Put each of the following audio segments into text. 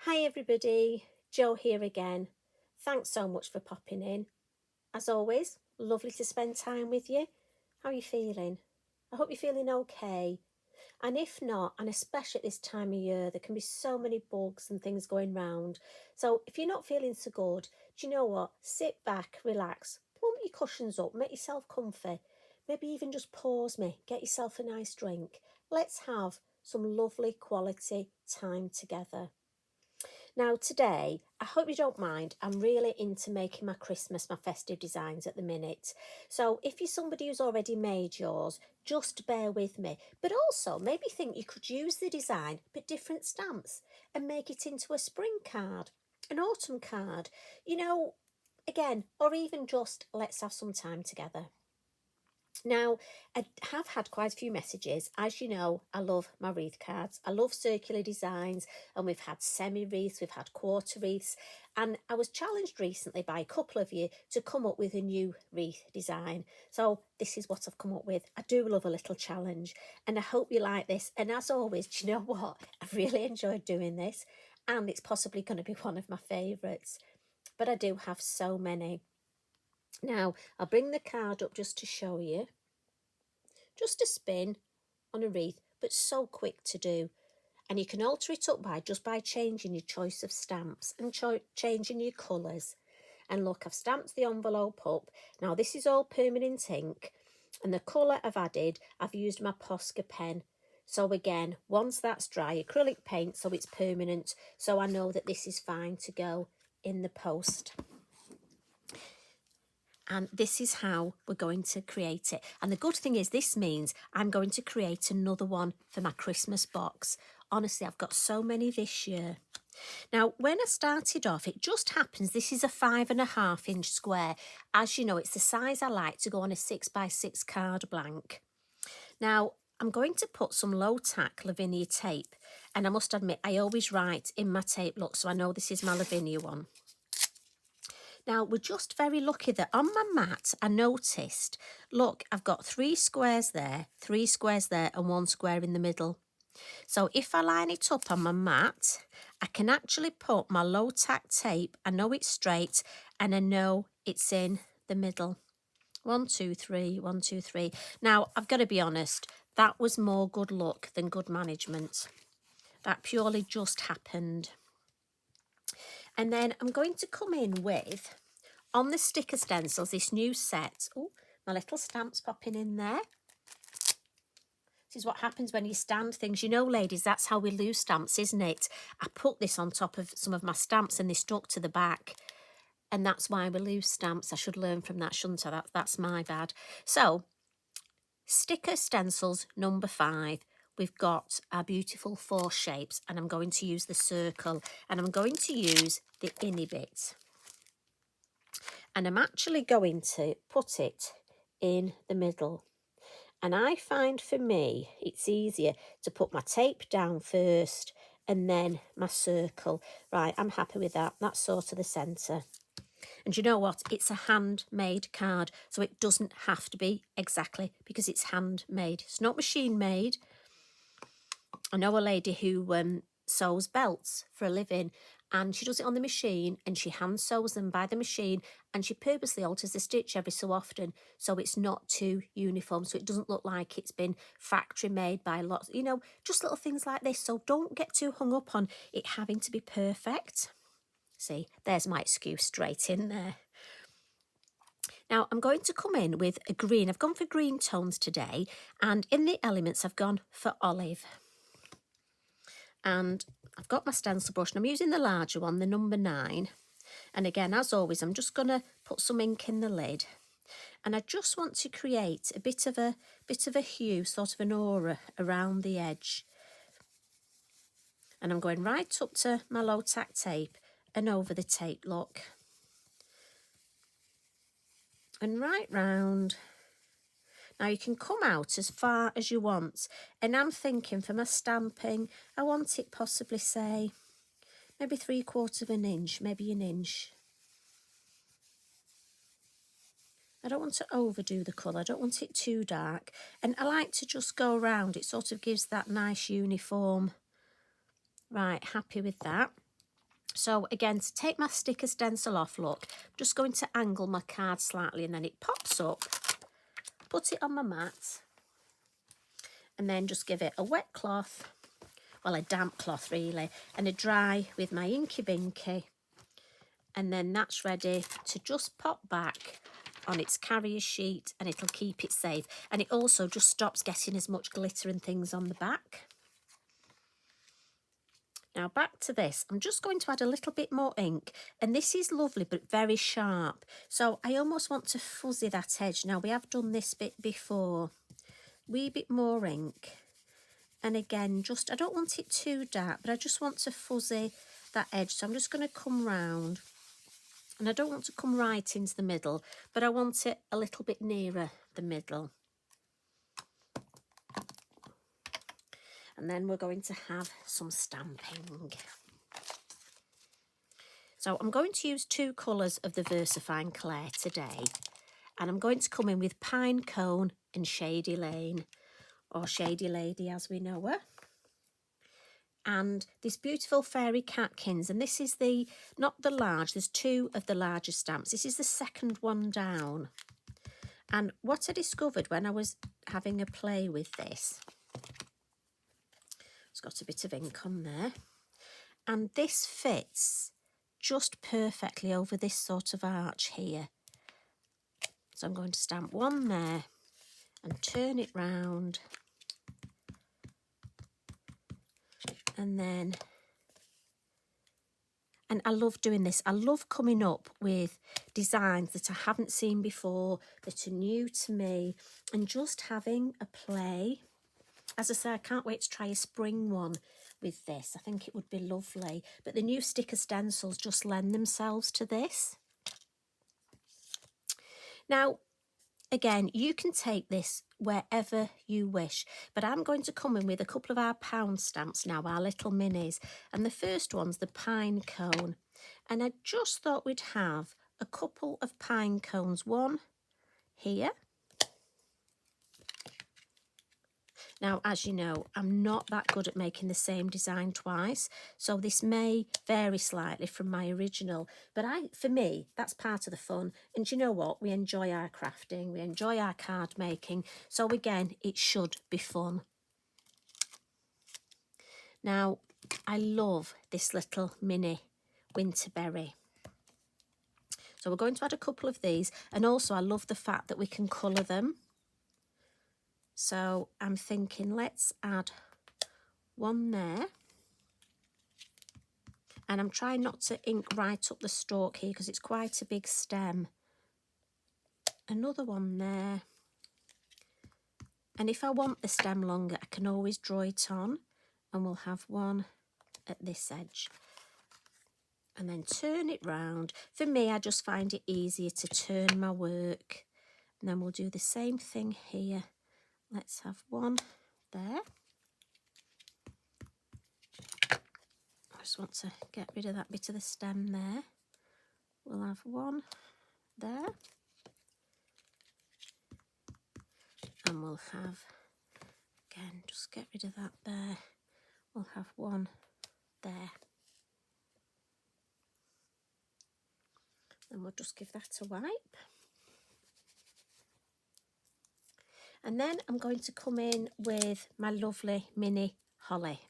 Hi everybody, Jo here again. Thanks so much for popping in. As always, lovely to spend time with you. How are you feeling? I hope you're feeling okay. And if not, and especially at this time of year, there can be so many bugs and things going round. So if you're not feeling so good, do you know what? Sit back, relax, plump your cushions up, make yourself comfy. Maybe even just pause me, get yourself a nice drink. Let's have some lovely quality time together. Now today, I hope you don't mind, I'm really into making my festive designs at the minute. So if you're somebody who's already made yours, just bear with me. But also maybe think you could use the design, but different stamps, and make it into a spring card, an autumn card, again, or even just let's have some time together. Now, I have had quite a few messages. As you know, I love my wreath cards. I love circular designs, and we've had semi-wreaths, we've had quarter wreaths, and I was challenged recently by a couple of you to come up with a new wreath design. So this is what I've come up with. I do love a little challenge, and I hope you like this. And as always, do you know what? I've really enjoyed doing this, and it's possibly going to be one of my favourites. But I do have so many. Now, I'll bring the card up just to show you. Just a spin on a wreath, but so quick to do. And you can alter it up just by changing your choice of stamps and changing your colours. And look, I've stamped the envelope up. Now this is all permanent ink, and the colour I've used my Posca pen. So again, once that's dry, acrylic paint, so it's permanent. So I know that this is fine to go in the post. And this is how we're going to create it. And the good thing is this means I'm going to create another one for my Christmas box. Honestly, I've got so many this year. Now, when I started off, it just happens this is a 5.5 inch square. As you know, it's the size I like to go on a 6x6 card blank. Now, I'm going to put some low tack Lavinia tape. And I must admit, I always write in my tape, look, so I know this is my Lavinia one. Now, we're just very lucky that on my mat, I noticed, look, I've got 3 squares there, 3 squares there, and 1 square in the middle. So if I line it up on my mat, I can actually put my low tack tape, I know it's straight, and I know it's in the middle. 1, 2, 3, 1, 2, 3. Now, I've got to be honest, that was more good luck than good management. That purely just happened. And then I'm going to come in with, on the sticker stencils, this new set. Oh, my little stamps popping in there. This is what happens when you stand things. You know, ladies, that's how we lose stamps, isn't it? I put this on top of some of my stamps and they stuck to the back. And that's why we lose stamps. I should learn from that, shouldn't I? That's my bad. So, sticker stencils number 5. We've got our beautiful 4 shapes, and I'm going to use the circle, and I'm going to use the innie bit. And I'm actually going to put it in the middle. And I find for me, it's easier to put my tape down first and then my circle. Right, I'm happy with that. That's sort of the centre. And you know what? It's a handmade card, so it doesn't have to be exactly because it's handmade. It's not machine made. I know a lady who sews belts for a living, and she does it on the machine and she hand sews them by the machine, and she purposely alters the stitch every so often so it's not too uniform, so it doesn't look like it's been factory made by lots, just little things like this. So don't get too hung up on it having to be perfect. See, there's my excuse straight in there. Now I'm going to come in with a green. I've gone for green tones today, and in the elements I've gone for olive. And I've got my stencil brush, and I'm using the larger one, the number 9. And again, as always, I'm just going to put some ink in the lid. And I just want to create a bit of a hue, sort of an aura around the edge. And I'm going right up to my low tack tape and over the tape, look. And right round. Now you can come out as far as you want. And I'm thinking for my stamping, I want it possibly, say, maybe 3/4 of an inch, maybe an inch. I don't want to overdo the colour. I don't want it too dark. And I like to just go around. It sort of gives that nice uniform. Right, happy with that. So again, to take my sticker stencil off, look, I'm just going to angle my card slightly and then it pops up, put it on my mat, and then just give it a wet cloth, well, a damp cloth really, and a dry with my Inky Binky, and then that's ready to just pop back on its carrier sheet and it'll keep it safe. And it also just stops getting as much glitter and things on the back. Now back to this, I'm just going to add a little bit more ink, and this is lovely but very sharp. So I almost want to fuzzy that edge. Now we have done this bit before. Wee bit more ink. And again, just, I don't want it too dark, but I just want to fuzzy that edge. So I'm just going to come round. And I don't want to come right into the middle, but I want it a little bit nearer the middle. And then we're going to have some stamping. So I'm going to use 2 colours of the VersaFine Clay today. And I'm going to come in with Pine Cone and Shady Lane, or Shady Lady as we know her. And this beautiful Fairy Catkins, and this is the, not the large, there's 2 of the larger stamps. This is the second one down. And what I discovered when I was having a play with this, it's got a bit of ink on there, and this fits just perfectly over this sort of arch here. So I'm going to stamp 1 there and turn it round, and then, and I love doing this. I love coming up with designs that I haven't seen before, that are new to me, and just having a play. As I say, I can't wait to try a spring one with this. I think it would be lovely. But the new sticker stencils just lend themselves to this. Now, again, you can take this wherever you wish, but I'm going to come in with a couple of our pound stamps now, our little minis. And the first one's the Pine Cone. And I just thought we'd have a couple of pine cones, one here. Now, as you know, I'm not that good at making the same design twice, so this may vary slightly from my original, but for me, that's part of the fun. And you know what? We enjoy our crafting, we enjoy our card making, so again, it should be fun. Now, I love this little mini Winterberry. So we're going to add a couple of these, and also I love the fact that we can colour them. So I'm thinking let's add 1 there. And I'm trying not to ink right up the stalk here because it's quite a big stem. Another 1 there. And if I want the stem longer, I can always draw it on, and we'll have 1 at this edge. And then turn it round. For me, I just find it easier to turn my work. And then we'll do the same thing here. Let's have 1 there. I just want to get rid of that bit of the stem there. We'll have 1 there. And we'll have, again, just get rid of that there. We'll have 1 there. And we'll just give that a wipe. And then I'm going to come in with my lovely mini Holly.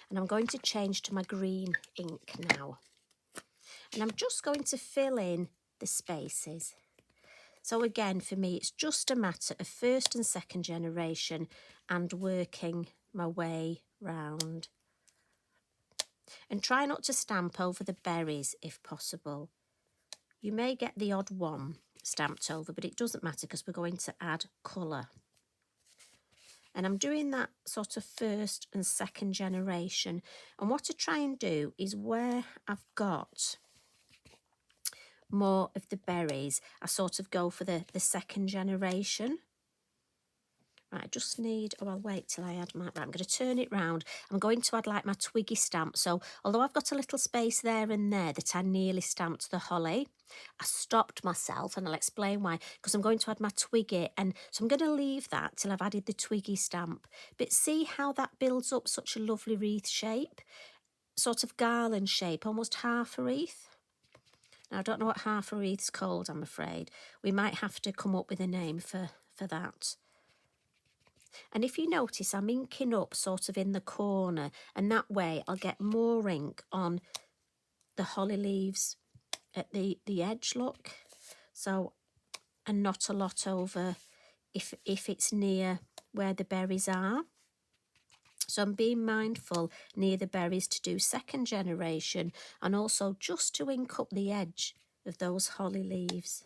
And I'm going to change to my green ink now. And I'm just going to fill in the spaces. So again, for me, it's just a matter of first and second generation and working my way round. And try not to stamp over the berries if possible. You may get the odd one stamped over, but it doesn't matter because we're going to add colour. And I'm doing that sort of first and second generation. And what I try and do is where I've got more of the berries, I sort of go for the second generation. Right, I just need, oh, I'll wait till I add my, right, I'm going to turn it round. I'm going to add like my twiggy stamp. So although I've got a little space there and there that I nearly stamped the holly, I stopped myself, and I'll explain why, because I'm going to add my twiggy, and so I'm going to leave that till I've added the twiggy stamp. But see how that builds up such a lovely wreath shape? sort of garland shape, almost half a wreath. Now, I don't know what half a wreath's called, I'm afraid. We might have to come up with a name for that. And if you notice, I'm inking up sort of in the corner, and that way I'll get more ink on the holly leaves at the edge, look. So, and not a lot over if it's near where the berries are. So I'm being mindful near the berries to do second generation, and also just to ink up the edge of those holly leaves.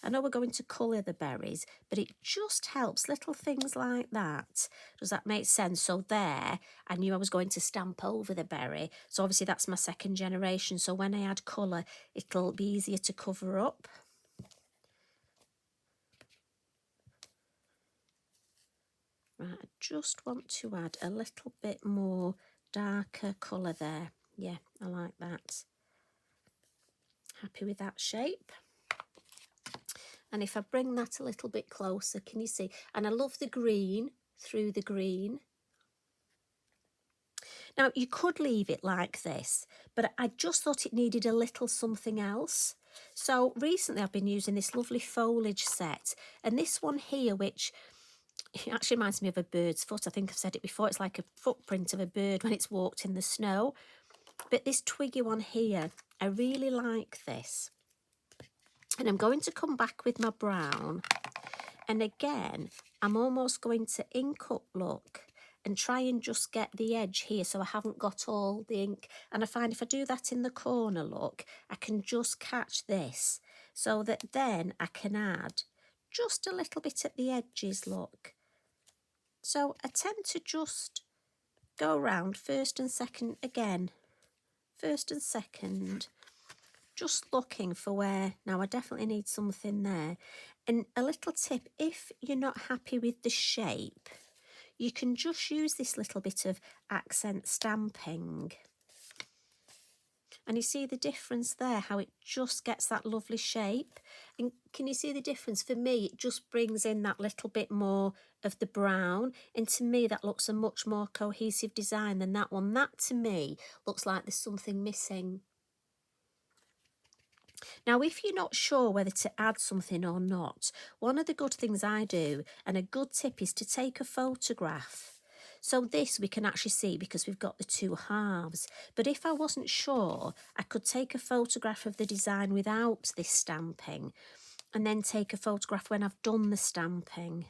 I know we're going to colour the berries, but it just helps, little things like that. Does that make sense? So there, I knew I was going to stamp over the berry. So obviously that's my second generation. So when I add colour, it'll be easier to cover up. Right, I just want to add a little bit more darker colour there. Yeah, I like that. Happy with that shape. And if I bring that a little bit closer, can you see? And I love the green through the green. Now, you could leave it like this, but I just thought it needed a little something else. So recently I've been using this lovely foliage set, and this one here, which it actually reminds me of a bird's foot. I think I've said it before. It's like a footprint of a bird when it's walked in the snow. But this twiggy one here, I really like this. And I'm going to come back with my brown. And again, I'm almost going to ink up, look, and try and just get the edge here so I haven't got all the ink. And I find if I do that in the corner, look, I can just catch this so that then I can add just a little bit at the edges, look. So I tend to just go around first and second again, first and second, just looking for where, now I definitely need something there. And a little tip, if you're not happy with the shape, you can just use this little bit of accent stamping. And you see the difference there, how it just gets that lovely shape. And can you see the difference? For me, it just brings in that little bit more of the brown. And to me, that looks a much more cohesive design than that one. That, to me, looks like there's something missing. Now, if you're not sure whether to add something or not, one of the good things I do, and a good tip, is to take a photograph. So this we can actually see because we've got the two halves. But if I wasn't sure, I could take a photograph of the design without this stamping, and then take a photograph when I've done the stamping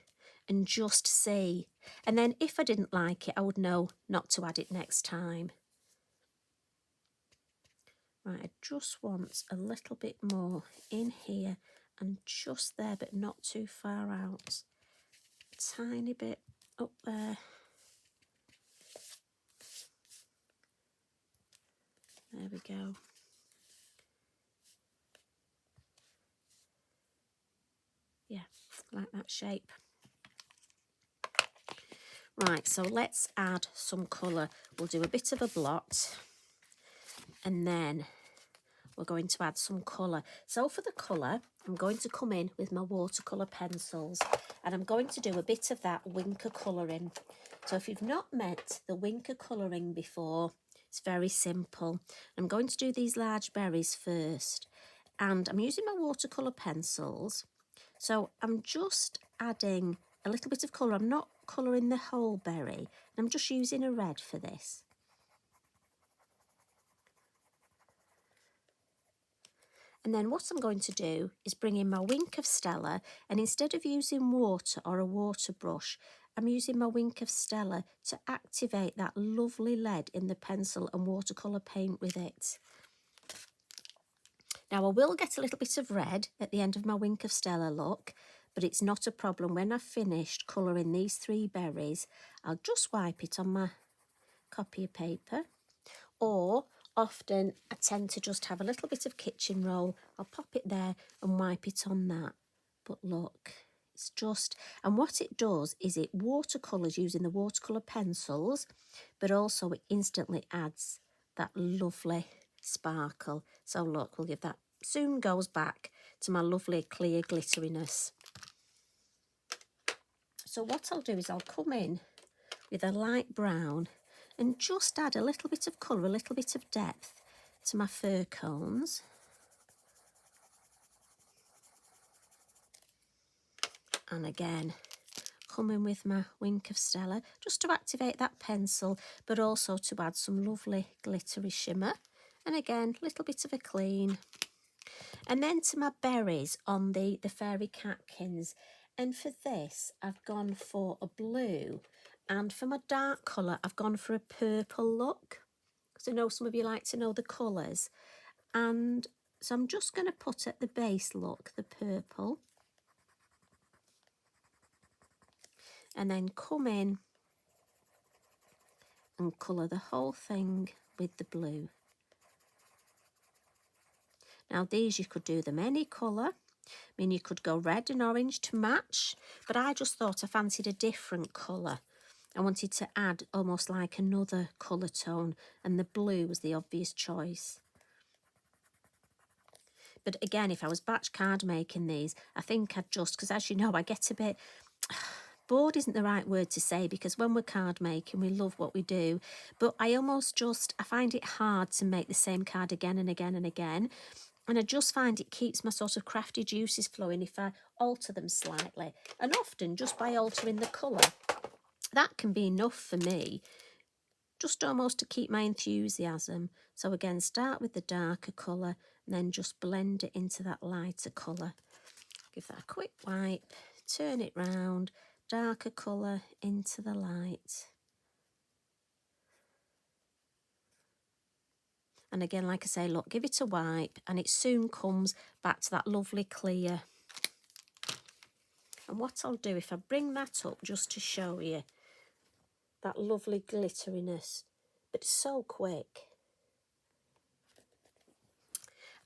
and just see. And then if I didn't like it, I would know not to add it next time. Right, I just want a little bit more in here and just there, but not too far out. A tiny bit up there. There we go. Yeah, like that shape. Right, so let's add some colour. We'll do a bit of a blot, and then we're going to add some colour. So for the colour, I'm going to come in with my watercolour pencils, and I'm going to do a bit of that Wink of colouring. So if you've not met the Wink of colouring before, it's very simple. I'm going to do these large berries first, and I'm using my watercolour pencils. So I'm just adding a little bit of colour. I'm not colouring the whole berry. I'm just using a red for this. And then what I'm going to do is bring in my Wink of Stella, and instead of using water or a water brush, I'm using my Wink of Stella to activate that lovely lead in the pencil and watercolour paint with it. Now I will get a little bit of red at the end of my Wink of Stella, look, but it's not a problem. When I've finished colouring these three berries, I'll just wipe it on my copy of paper, or often I tend to just have a little bit of kitchen roll. I'll pop it there and wipe it on that. But look, it's just, and what it does is it watercolours using the watercolour pencils, but also it instantly adds that lovely sparkle. So look, we'll give that, soon goes back to my lovely clear glitteriness. So what I'll do is I'll come in with a light brown, and just add a little bit of colour, a little bit of depth to my fir cones. And again, come in with my Wink of Stella, just to activate that pencil, but also to add some lovely glittery shimmer. And again, a little bit of a clean. And then to my berries on the Fairy Catkins. And for this, I've gone for a blue. And for my dark colour, I've gone for a purple look. Because I know some of you like to know the colours. And so I'm just going to put at the base look the purple. And then come in and colour the whole thing with the blue. Now these you could do them any colour. I mean, you could go red and orange to match, but I just thought I fancied a different colour. I wanted to add almost like another colour tone, and the blue was the obvious choice. But again, if I was batch card making these, I think I'd just, because as you know, I get a bit... bored isn't the right word to say, because when we're card making, we love what we do. But I find it hard to make the same card again and again and again. And I just find it keeps my sort of crafty juices flowing if I alter them slightly. And often just by altering the colour, that can be enough for me, just almost to keep my enthusiasm. So again, start with the darker colour and then just blend it into that lighter colour. Give that a quick wipe, turn it round, darker colour into the light. And again, like I say, look, give it a wipe and it soon comes back to that lovely clear. And what I'll do, if I bring that up just to show you that lovely glitteriness, but so quick.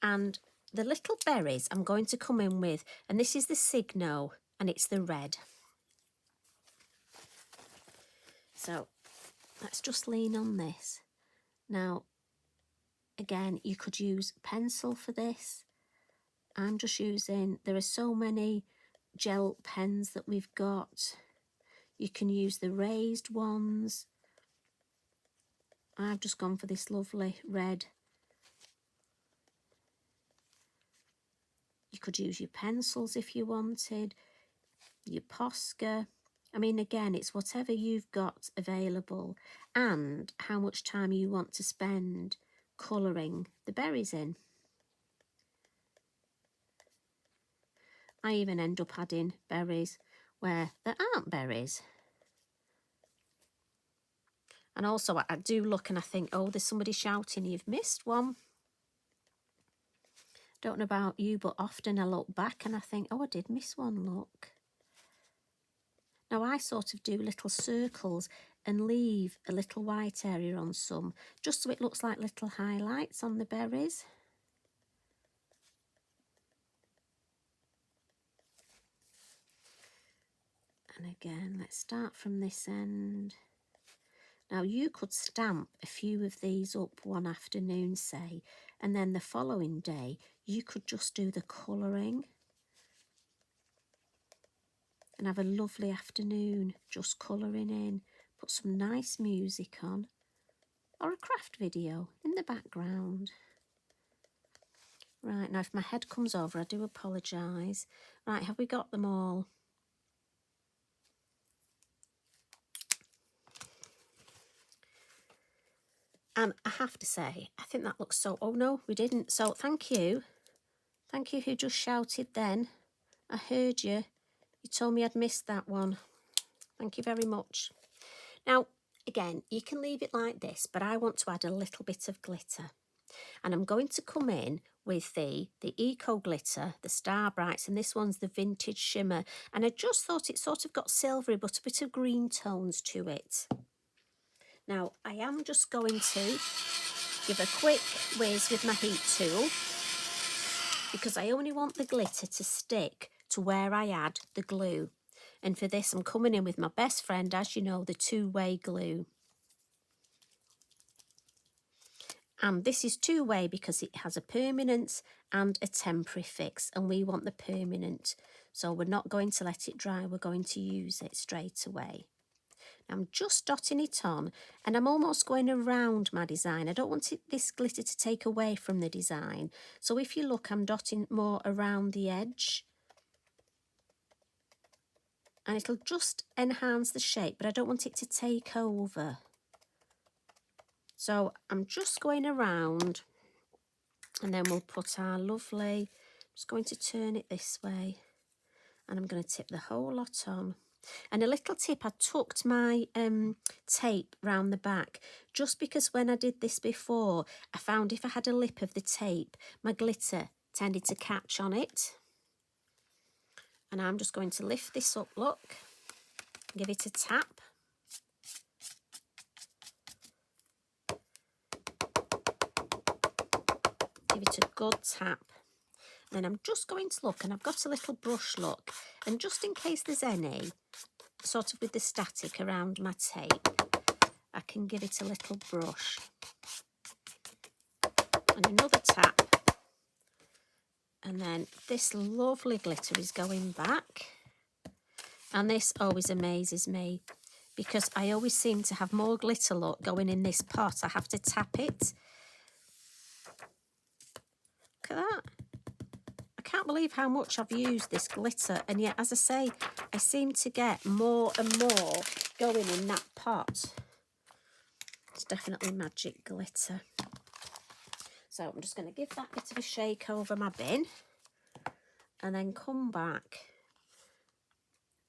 And the little berries I'm going to come in with, and this is the Signo, and it's the red. So let's just lean on this. Now, again, you could use pencil for this. I'm just using, there are so many gel pens that we've got. You can use the raised ones. I've just gone for this lovely red. You could use your pencils if you wanted, your Posca. I mean, again, it's whatever you've got available and how much time you want to spend colouring the berries in. I even end up adding berries where there aren't berries. And also I do look and I think, oh, there's somebody shouting, you've missed one. Don't know about you, but often I look back and I think, oh, I did miss one, look. Now I sort of do little circles and leave a little white area on some, just so it looks like little highlights on the berries. And again, let's start from this end. Now you could stamp a few of these up one afternoon, say, and then the following day you could just do the colouring and have a lovely afternoon just colouring in, put some nice music on or a craft video in the background. Right, now if my head comes over, I do apologise. Right, have we got them all? And I have to say, I think that looks so... Oh no, we didn't. So thank you. Thank you who just shouted then. I heard you. You told me I'd missed that one. Thank you very much. Now, again, you can leave it like this, but I want to add a little bit of glitter. And I'm going to come in with the Eco Glitter, the Star Brights, and this one's the Vintage Shimmer. And I just thought it sort of got silvery, but a bit of green tones to it. Now, I am just going to give a quick whiz with my heat tool because I only want the glitter to stick to where I add the glue. And for this, I'm coming in with my best friend, as you know, the two-way glue. And this is two-way because it has a permanent and a temporary fix, and we want the permanent. So we're not going to let it dry, we're going to use it straight away. I'm just dotting it on, and I'm almost going around my design. I don't want this glitter to take away from the design. So if you look, I'm dotting more around the edge. And it'll just enhance the shape, but I don't want it to take over. So I'm just going around, and then we'll put our lovely, just going to turn it this way, and I'm going to tip the whole lot on. And a little tip, I tucked my tape round the back, just because when I did this before, I found if I had a lip of the tape, my glitter tended to catch on it. And I'm just going to lift this up, look, give it a tap. Give it a good tap. Then I'm just going to look, and I've got a little brush, look, and just in case there's any sort of with the static around my tape, I can give it a little brush and another tap, and then this lovely glitter is going back. And this always amazes me because I always seem to have more glitter, look, going in this pot. I have to tap it. Look at that. I can't believe how much I've used this glitter, and yet, as I say, I seem to get more and more going in that pot. It's definitely magic glitter. So I'm just going to give that bit of a shake over my bin and then come back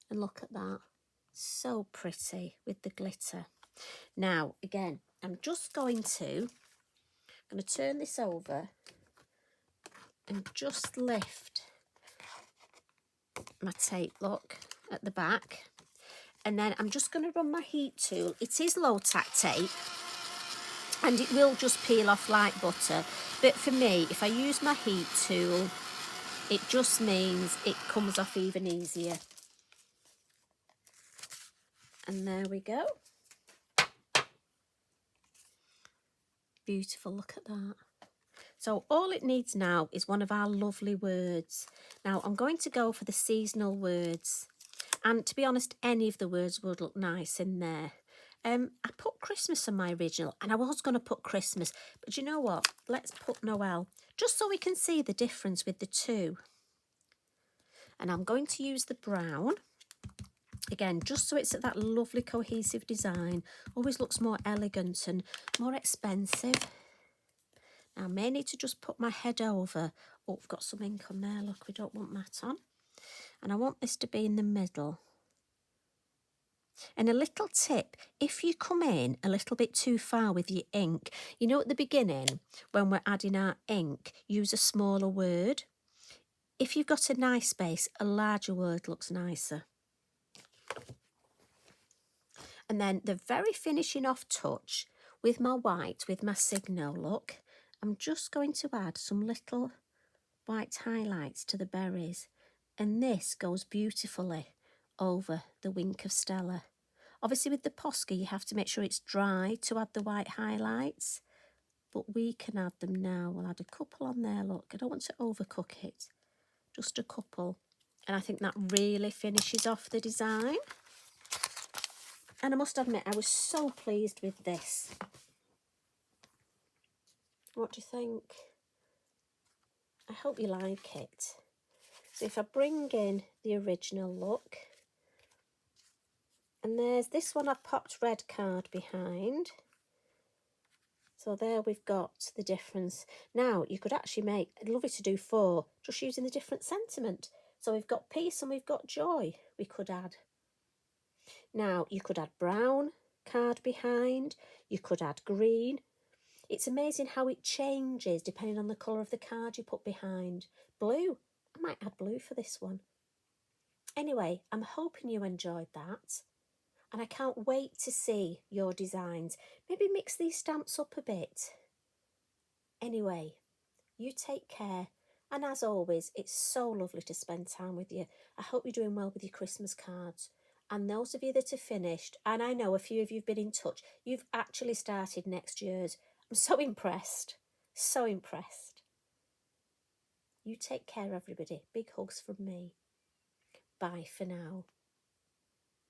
and look at that. So pretty with the glitter. Now, again, I'm just going to turn this over and just lift my tape, look, at the back. And then I'm just going to run my heat tool. It is low tack tape, and it will just peel off like butter. But for me, if I use my heat tool, it just means it comes off even easier. And there we go. Beautiful, look at that. So all it needs now is one of our lovely words. Now I'm going to go for the seasonal words. And to be honest, any of the words would look nice in there. I put Christmas on my original, and I was going to put Christmas, but you know what? Let's put Noel, just so we can see the difference with the two. And I'm going to use the brown, again, just so it's at that lovely cohesive design. Always looks more elegant and more expensive. Now I may need to just put my head over. Oh, I've got some ink on there, look, we don't want that on. And I want this to be in the middle. And a little tip, if you come in a little bit too far with your ink, you know at the beginning, when we're adding our ink, use a smaller word. If you've got a nice space, a larger word looks nicer. And then the very finishing off touch with my white, with my Signal, look, I'm just going to add some little white highlights to the berries. And this goes beautifully over the Wink of Stella. Obviously with the Posca you have to make sure it's dry to add the white highlights, but we can add them now. We'll add a couple on there, look. I don't want to overcook it, just a couple. And I think that really finishes off the design. And I must admit, I was so pleased with this. What do you think? I hope you like it. So if I bring in the original look, and there's this one I popped red card behind. So there we've got the difference. Now you could actually make, I'd love it to do 4, just using the different sentiment. So we've got peace and we've got joy we could add. Now you could add brown card behind, you could add green. It's amazing how it changes depending on the colour of the card you put behind. Blue, I might add blue for this one. Anyway, I'm hoping you enjoyed that. And I can't wait to see your designs. Maybe mix these stamps up a bit. Anyway, you take care. And as always, it's so lovely to spend time with you. I hope you're doing well with your Christmas cards. And those of you that are finished, and I know a few of you have been in touch, you've actually started next year's. I'm so impressed. So impressed. You take care, everybody. Big hugs from me. Bye for now.